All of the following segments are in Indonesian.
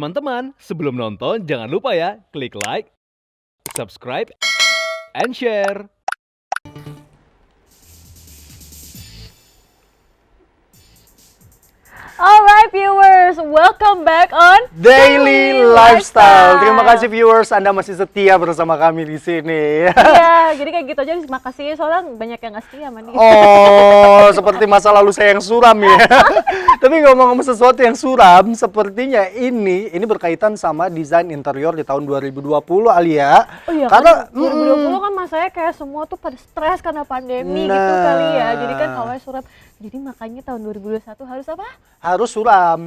Teman-teman, sebelum nonton jangan lupa ya, klik like, subscribe, and share. Alright viewers, welcome back on Daily Lifestyle. Terima kasih viewers, Anda masih setia bersama kami di sini. Iya, jadi kayak gitu aja terima kasih soalnya banyak yang nggak setia sama dia. Oh, seperti masa lalu saya yang suram ya. Tapi ngomong-ngomong sesuatu yang suram, sepertinya ini berkaitan sama desain interior di tahun 2020 Alia. Oh iya Karena kan 2020 kan masanya kayak semua tuh pada stres karena pandemi gitu kali ya. Jadi kan awalnya suram. Jadi makanya tahun 2021 harus apa? harus suram.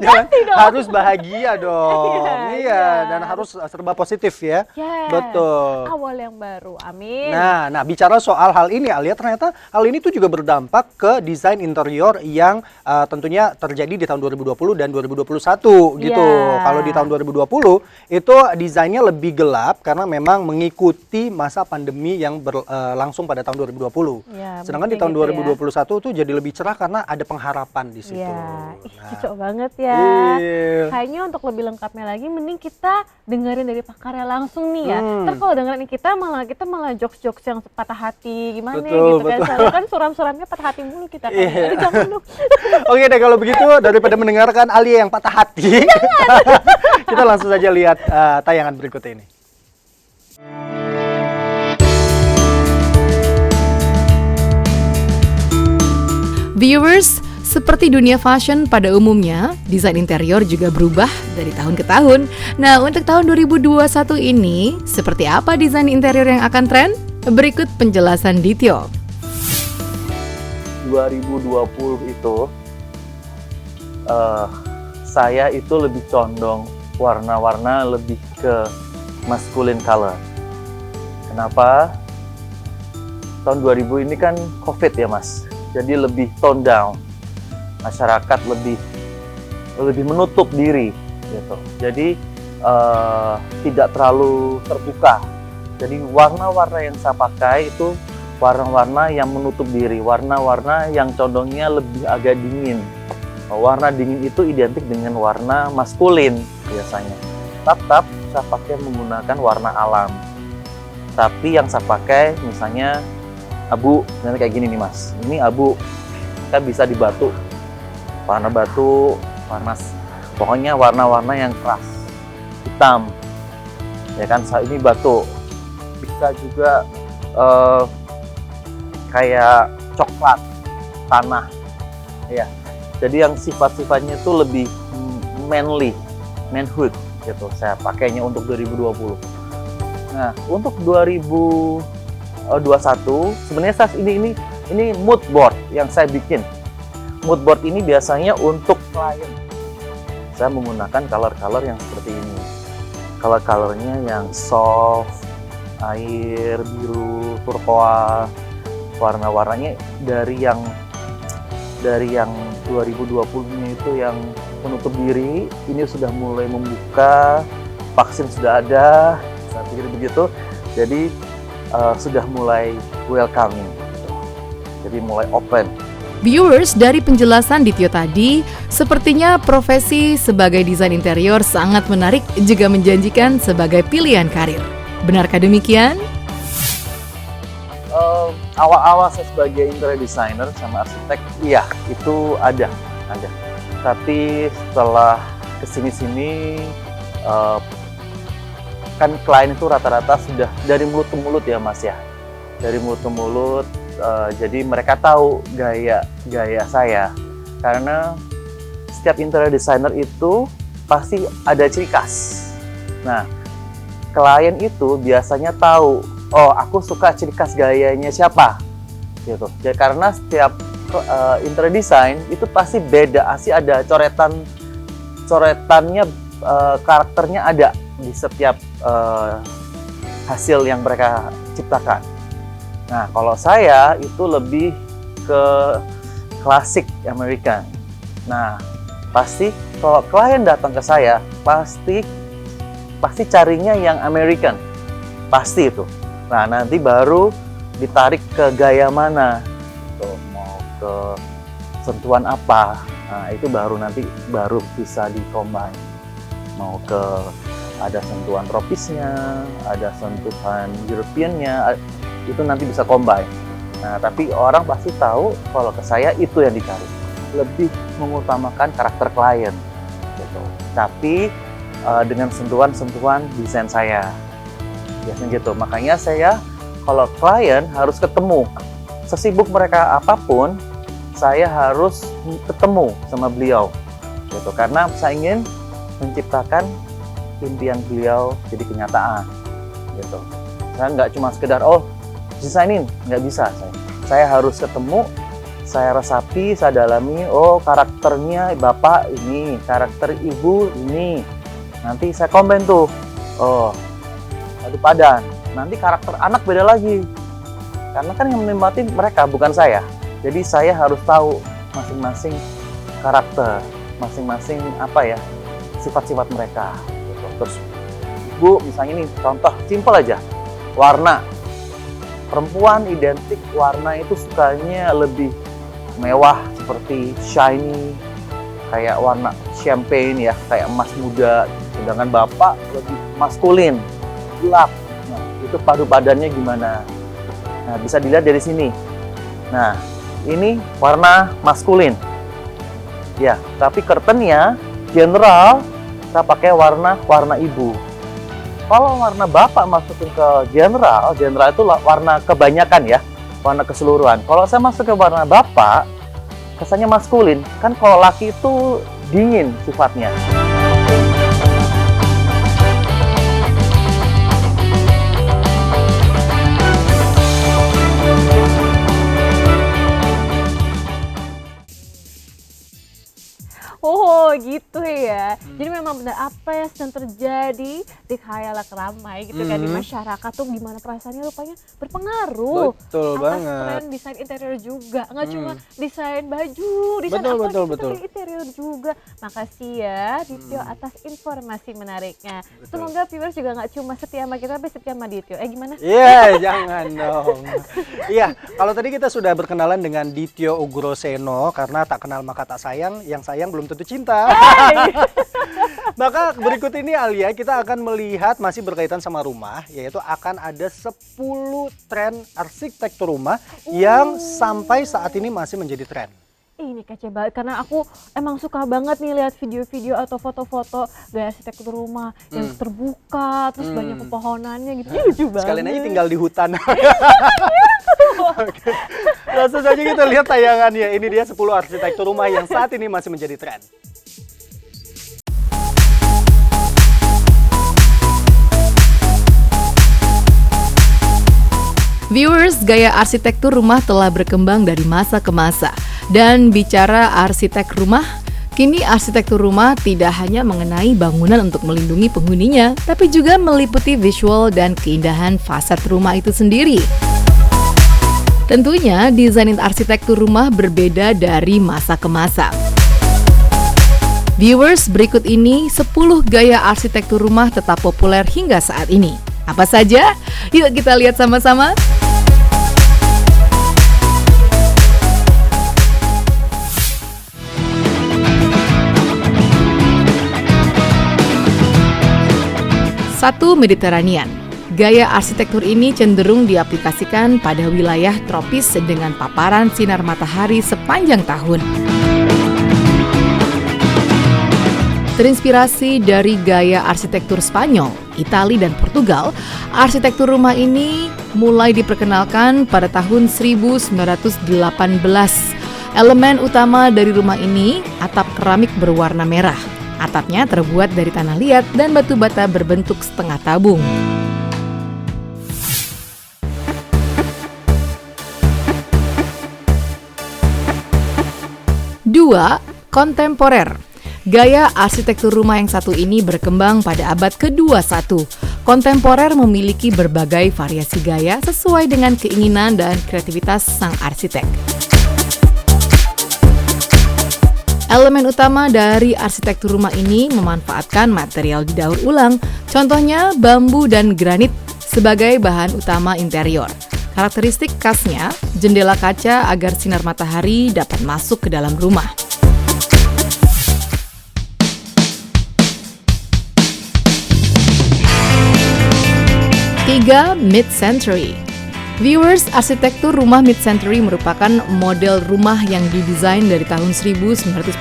Ganti dong. Harus bahagia dong. Iya, Iya, iya. dan harus serba positif ya. Yes. Betul. Awal yang baru. Amin. Nah, bicara soal hal ini, Alia, ternyata hal ini tuh juga berdampak ke desain interior yang tentunya terjadi di tahun 2020 dan 2021 gitu. Yeah. Kalau di tahun 2020 itu desainnya lebih gelap karena memang mengikuti masa pandemi yang berlangsung pada tahun 2020. Ya, Sedangkan di mungkin tahun gitu 2021 tuh jadi lebih cerah karena ada pengharapan di situ. Iya, Nah, cocok banget ya. Iya. Kayaknya untuk lebih lengkapnya lagi, mending kita dengerin dari pakarnya langsung nih ya. Ntar kalau dengerin kita malah jokes-jokes yang patah hati gimana Betul, gitu kan. betul. Soalnya kan suram-suramnya patah hati mulu kita kan. Iya. Aduh, jangan dong. Oke deh, kalau begitu daripada mendengarkan Alia yang patah hati, kita langsung saja lihat tayangan berikut ini. Viewers, seperti dunia fashion pada umumnya, desain interior juga berubah dari tahun ke tahun. Nah, untuk tahun 2021 ini, seperti apa desain interior yang akan tren? Berikut penjelasan Dityo. 2020 itu saya itu lebih condong warna-warna lebih ke masculine color. Kenapa? Tahun 2000 ini kan COVID ya Mas, jadi lebih tone down. Masyarakat lebih menutup diri gitu. Jadi tidak terlalu terbuka. Jadi warna-warna yang saya pakai itu warna-warna yang menutup diri, warna-warna yang condongnya lebih agak dingin. Warna dingin itu identik dengan warna maskulin biasanya. Tetap saya pakai menggunakan warna alam. Tapi yang saya pakai misalnya abu, misalnya kayak gini nih Mas. Ini abu, kita bisa di batu. Warna batu, pokoknya warna-warna yang keras. Hitam. Ya kan, ini batu. Bisa juga kayak coklat, tanah, ya. Jadi yang sifat-sifatnya itu lebih manhood, gitu. Saya pakainya untuk 2020. Nah, untuk 2021 sebenarnya ini mood board yang saya bikin. Mood board ini biasanya untuk klien. Saya menggunakan color-color yang seperti ini. Color-colornya yang soft, air, biru, turquoise. Warna-warnanya dari yang 2020-nya itu yang menutup diri, ini sudah mulai membuka, vaksin sudah ada, saya pikir begitu. Jadi sudah mulai welcoming, jadi mulai open. Viewers, dari penjelasan Dityo tadi, sepertinya profesi sebagai desain interior sangat menarik juga menjanjikan sebagai pilihan karir. Benarkah demikian? Awal-awal saya sebagai interior designer sama arsitek, iya itu ada. Tapi setelah kesini-sini, kan klien itu rata-rata sudah dari mulut ke mulut ya Mas ya, dari mulut ke mulut. Jadi mereka tahu gaya saya, karena setiap interior designer itu pasti ada ciri khas. Nah, klien itu biasanya tahu, oh aku suka ciri khas gayanya siapa, gitu. Ya, karena setiap interior design itu pasti beda, pasti ada coretannya, karakternya ada di setiap hasil yang mereka ciptakan. Nah, kalau saya itu lebih ke klasik American. Nah, pasti kalau klien datang ke saya, pasti carinya yang American. Pasti itu. Nah, nanti baru ditarik ke gaya mana. Tuh, mau ke sentuhan apa. Nah, itu baru bisa di-combine. Mau ke ada sentuhan tropisnya, ada sentuhan European-nya, itu nanti bisa combine. Nah, tapi orang pasti tahu kalau ke saya itu yang dicari. Lebih mengutamakan karakter klien gitu. Tapi dengan sentuhan-sentuhan desain saya. Biasanya gitu. Makanya saya kalau klien harus ketemu. Sesibuk mereka apapun, saya harus ketemu sama beliau. Gitu. Karena saya ingin menciptakan impian beliau jadi kenyataan. Gitu. Saya nggak cuma sekedar, desainin, nggak bisa. Saya harus ketemu, saya resapi, saya dalami, karakternya bapak ini, karakter ibu ini. Nanti saya komen tuh, padu padan. Nanti karakter anak beda lagi. Karena kan yang menikmati mereka, bukan saya. Jadi saya harus tahu masing-masing karakter, masing-masing sifat-sifat mereka. Gitu. Terus ibu misalnya ini contoh simpel aja, warna. Perempuan identik warna itu sukanya lebih mewah seperti shiny, kayak warna champagne ya, kayak emas muda. Sedangkan bapak lebih maskulin, gelap. Nah, itu padu padannya gimana? Nah, bisa dilihat dari sini. Nah, ini warna maskulin. Ya, tapi curtainnya general kita pakai warna ibu. Kalau warna bapak masukin ke general itu warna kebanyakan ya, warna keseluruhan. Kalau saya masuk ke warna bapak, kesannya maskulin. Kan kalau laki itu dingin sifatnya. Oh gitu ya. Jadi memang benar apa yang sedang terjadi di khayalak ramai gitu kan di masyarakat tuh gimana perasaannya rupanya berpengaruh. Betul atas banget. tren desain interior juga. Nggak cuma desain baju, desain Betul. interior juga. Makasih ya Dityo atas informasi menariknya. Semoga viewers juga nggak cuma setia sama kita tapi setia sama Dityo. Gimana? Iya, jangan dong. Iya, kalau tadi kita sudah berkenalan dengan Dityo Ugroseno karena tak kenal maka tak sayang, yang sayang belum tentu cinta. Maka berikut ini Alia, kita akan melihat masih berkaitan sama rumah, yaitu akan ada 10 tren arsitektur rumah yang sampai saat ini masih menjadi tren. Ini kece banget karena aku emang suka banget nih lihat video-video atau foto-foto gaya arsitektur rumah yang terbuka, terus banyak pepohonannya gitu. Lucu banget. Sekalian aja tinggal di hutan. Oke. Langsung saja kita lihat tayangannya. Ini dia 10 arsitektur rumah yang saat ini masih menjadi tren. Viewers, gaya arsitektur rumah telah berkembang dari masa ke masa. Dan bicara arsitek rumah, kini arsitektur rumah tidak hanya mengenai bangunan untuk melindungi penghuninya, tapi juga meliputi visual dan keindahan fasad rumah itu sendiri. Tentunya, desain arsitektur rumah berbeda dari masa ke masa. Viewers, berikut ini 10 gaya arsitektur rumah tetap populer hingga saat ini. Apa saja? Yuk kita lihat sama-sama. Satu, Mediterranean. Gaya arsitektur ini cenderung diaplikasikan pada wilayah tropis dengan paparan sinar matahari sepanjang tahun. Terinspirasi dari gaya arsitektur Spanyol, Itali, dan Portugal, arsitektur rumah ini mulai diperkenalkan pada tahun 1918. Elemen utama dari rumah ini atap keramik berwarna merah. Atapnya terbuat dari tanah liat dan batu bata berbentuk setengah tabung. Dua, kontemporer. Gaya arsitektur rumah yang satu ini berkembang pada abad ke-21. Kontemporer memiliki berbagai variasi gaya sesuai dengan keinginan dan kreativitas sang arsitek. Elemen utama dari arsitektur rumah ini memanfaatkan material didaur ulang, contohnya bambu dan granit sebagai bahan utama interior. Karakteristik khasnya, jendela kaca agar sinar matahari dapat masuk ke dalam rumah. 3. Mid-century. Viewers, arsitektur rumah mid-century merupakan model rumah yang didesain dari tahun 1945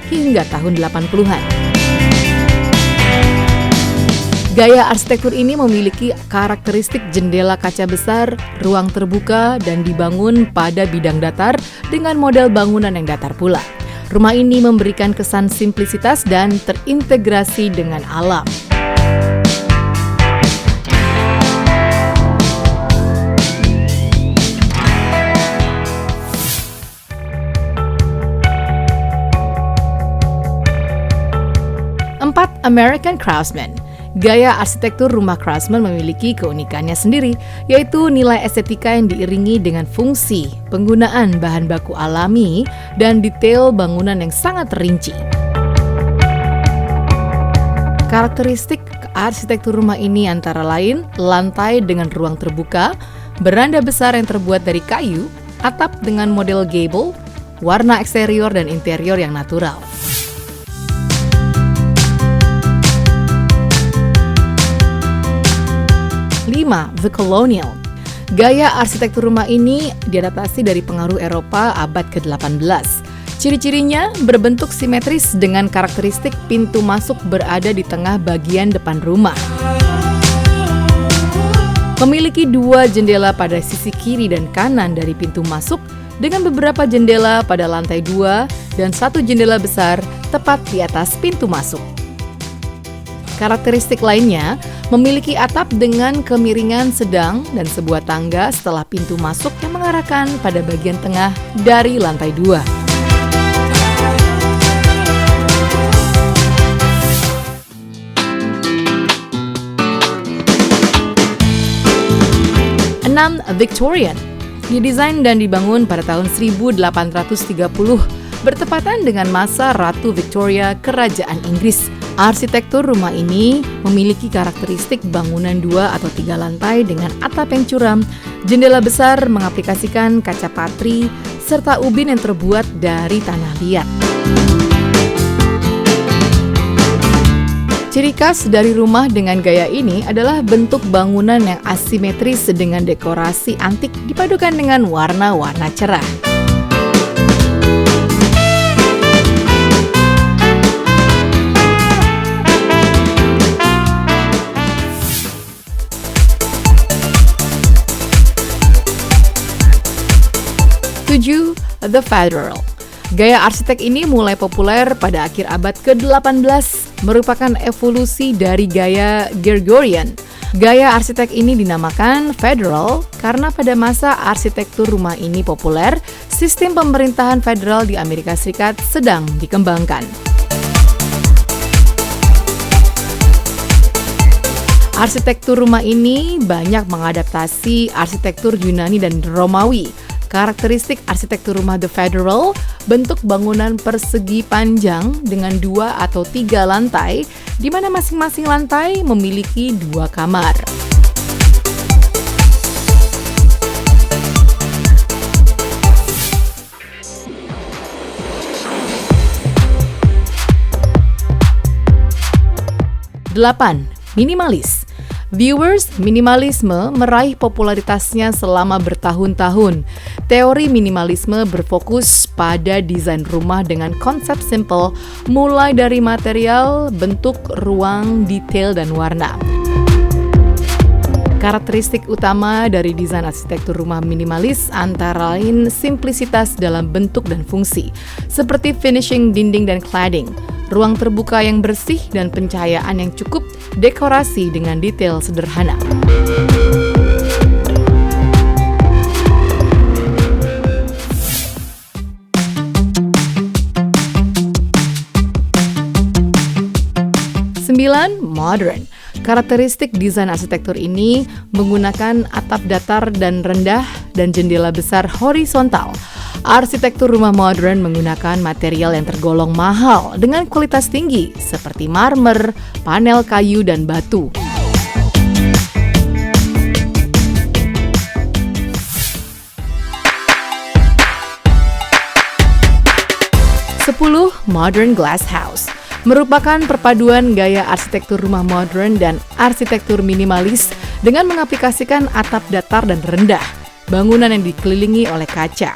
hingga tahun 80-an. Gaya arsitektur ini memiliki karakteristik jendela kaca besar, ruang terbuka, dan dibangun pada bidang datar dengan model bangunan yang datar pula. Rumah ini memberikan kesan simplisitas dan terintegrasi dengan alam. Empat, American Craftsman. Gaya arsitektur rumah Craftsman memiliki keunikannya sendiri, yaitu nilai estetika yang diiringi dengan fungsi, penggunaan bahan baku alami, dan detail bangunan yang sangat rinci. Karakteristik arsitektur rumah ini antara lain lantai dengan ruang terbuka, beranda besar yang terbuat dari kayu, atap dengan model gable, warna eksterior dan interior yang natural. 5. The Colonial. Gaya arsitektur rumah ini diadaptasi dari pengaruh Eropa abad ke-18. Ciri-cirinya berbentuk simetris dengan karakteristik pintu masuk berada di tengah bagian depan rumah. Memiliki 2 jendela pada sisi kiri dan kanan dari pintu masuk dengan beberapa jendela pada lantai 2 dan 1 jendela besar tepat di atas pintu masuk. Karakteristik lainnya memiliki atap dengan kemiringan sedang dan sebuah tangga setelah pintu masuk yang mengarahkan pada bagian tengah dari lantai 2. Enam, Victorian. Didesain dan dibangun pada tahun 1830 bertepatan dengan masa Ratu Victoria Kerajaan Inggris. Arsitektur rumah ini memiliki karakteristik bangunan 2 atau 3 lantai dengan atap yang curam, jendela besar mengaplikasikan kaca patri, serta ubin yang terbuat dari tanah liat. Ciri khas dari rumah dengan gaya ini adalah bentuk bangunan yang asimetris dengan dekorasi antik dipadukan dengan warna-warna cerah. The Federal. Gaya arsitek ini mulai populer pada akhir abad ke-18, merupakan evolusi dari gaya Gregorian. Gaya arsitek ini dinamakan Federal karena pada masa arsitektur rumah ini populer, sistem pemerintahan federal di Amerika Serikat sedang dikembangkan. Arsitektur rumah ini banyak mengadaptasi arsitektur Yunani dan Romawi. Karakteristik arsitektur rumah The Federal, bentuk bangunan persegi panjang dengan 2 atau 3 lantai, di mana masing-masing lantai memiliki 2 kamar. Delapan, minimalis. Viewers, minimalisme meraih popularitasnya selama bertahun-tahun. Teori minimalisme berfokus pada desain rumah dengan konsep simple, mulai dari material, bentuk, ruang, detail, dan warna. Karakteristik utama dari desain arsitektur rumah minimalis antara lain simplisitas dalam bentuk dan fungsi, seperti finishing dinding dan cladding, ruang terbuka yang bersih dan pencahayaan yang cukup, dekorasi dengan detail sederhana. Sembilan, modern. Karakteristik desain arsitektur ini menggunakan atap datar dan rendah dan jendela besar horizontal. Arsitektur rumah modern menggunakan material yang tergolong mahal dengan kualitas tinggi seperti marmer, panel kayu, dan batu. 10. Modern Glass House. merupakan perpaduan gaya arsitektur rumah modern dan arsitektur minimalis dengan mengaplikasikan atap datar dan rendah, bangunan yang dikelilingi oleh kaca.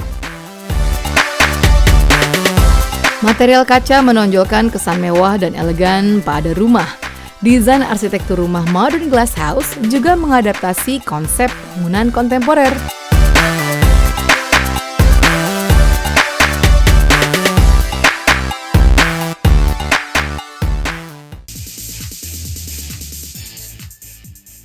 Material kaca menonjolkan kesan mewah dan elegan pada rumah. Desain arsitektur rumah modern glass house juga mengadaptasi konsep bangunan kontemporer.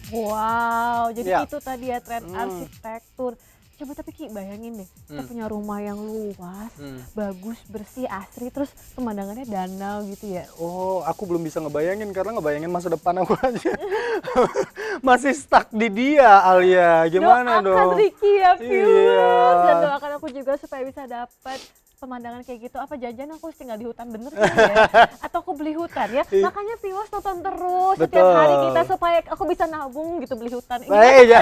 Wow, jadi Iya. itu tadi ya tren arsitektur. Coba tapi Ki bayangin deh, kita punya rumah yang luas, bagus, bersih, asri, terus pemandangannya danau gitu ya. Oh, aku belum bisa ngebayangin karena ngebayangin masa depan aku aja. Masih stuck di dia, Alia. Gimana Doakan dong? Ricky ya viewers, Iya. dan doakan aku juga supaya bisa dapat pemandangan kayak gitu. Apa jajan aku harus tinggal di hutan bener gitu ya? Atau aku beli hutan ya? Makanya viewers nonton terus setiap Betul. hari kita supaya aku bisa nabung gitu beli hutan. Baik ya.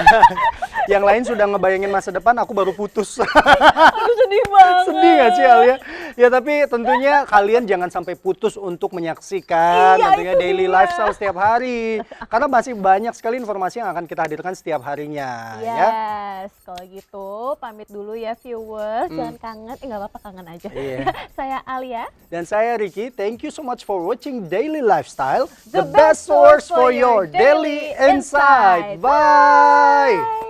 Yang lain sudah ngebayangin masa depan, aku baru putus. Aduh sedih banget. Sedih gak sih Alia? Ya tapi tentunya kalian jangan sampai putus untuk menyaksikan Iya, tentunya itu daily dia. lifestyle setiap hari. Karena masih banyak sekali informasi yang akan kita hadirkan setiap harinya. Ya. Yes, kalau gitu pamit dulu ya viewers. Jangan kangen, nggak apa-apa kangen aja. Iya. Saya Alia. Dan saya Ricky, thank you so much for watching Daily Lifestyle, The the best source for your daily insight. Bye!